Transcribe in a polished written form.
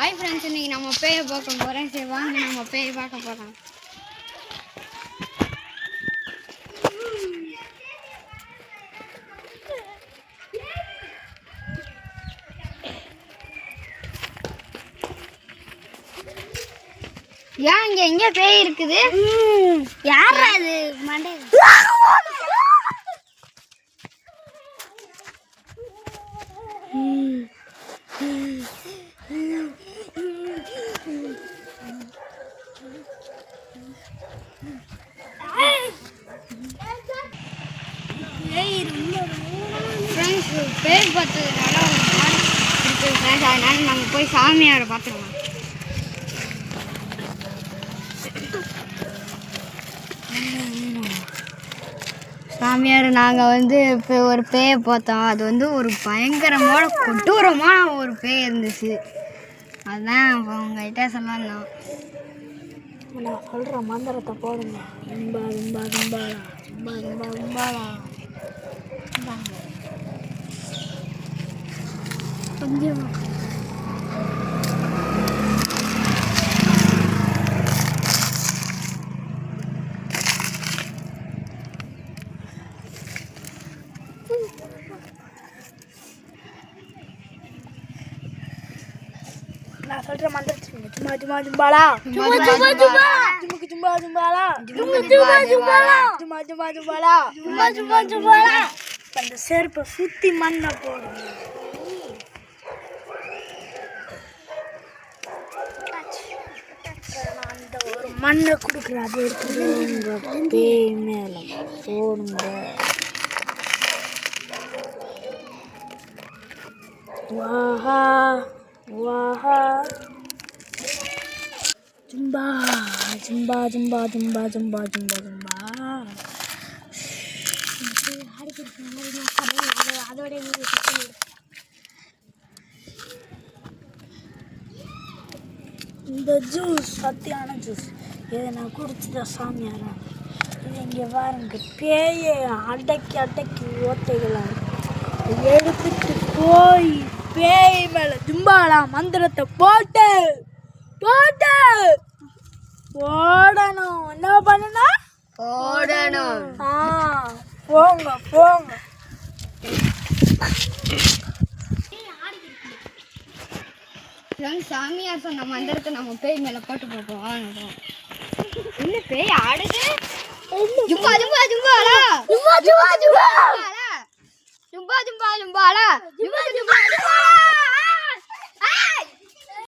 Hi friends, இன்னைக்கு நம்ம பேயை பார்க்க போகிறோம். சரி வாங்க நம்ம பேயை பார்க்க போகிறோம். ஏன் இங்கே எங்கே பேய் இருக்குது? யார் அது? மண்டை பேர் பார்த்ததுனால இருக்குது ஃப்ரெண்ட்ஸ். அதனால நம்ம போய் சாமியாரை பார்த்துருவோம். சாமியார் நாங்கள் இப்போ ஒரு பேயை பார்த்தோம். அது ஒரு பயங்கரமான கொடூரமான ஒரு பேய் இருந்துச்சு. அதுதான் இப்போ உங்கள்கிட்ட சொல்லலாம். நான் சொல்கிற மந்திரத்தை போடுங்க. தும்பா தும்பா தும்பாலா தும்பா தும்பா தும்பாலா கொஞ்சம் நான் சொல்ற மந்திரத்துக்கு சும்மா சும்மா ஜும்பாலா சும்மா சும்மா ஜும்பாலா சும்மா சும்மா ஜும்பாலா சும்மா சும்மா ஜும்பாலா சும்மா சும்மா ஜும்பாலா சும்மா சும்மா ஜும்பாலா. அந்த செருப்பை சுத்தி மண்ணை போடுங்க. அந்த ஒரு மண்ணை கொடுக்குற அதை எடுத்து உங்க பேய் மேல போடுங்க. Wagah Wagah Zumba Zumba Zumba Zumba Zumba Zumba Zumba. அதோட இந்த ஜூஸ் சத்தியான ஜூஸ் இதை நான் குடிச்சுதான் சாமியாரா. இது இங்கே பாருங்க, பேயை அடக்கி அடக்கி ஓட்டைகளாக எடுத்துட்டு போய் பேய் மேல ஜும்பாலா மந்திரத்தை போட்டு போட்டு போடணும். என்ன பண்ணணும்? போடணும். போங்க போங்க. சாமியார் சொன்ன மந்திரத்தை நம்ம பேய் மேல போட்டு பார்ப்போம். என்ன பேய் ஆடுது? ஜும்பா ஜும்பா ஜும்பாலா ஜும்பா ஜும்பா ஜும்பாலா ஜும்பா ஜும்பா ஜும்பாலா ஜும்பா ஜும்பா ஜும்பாலா.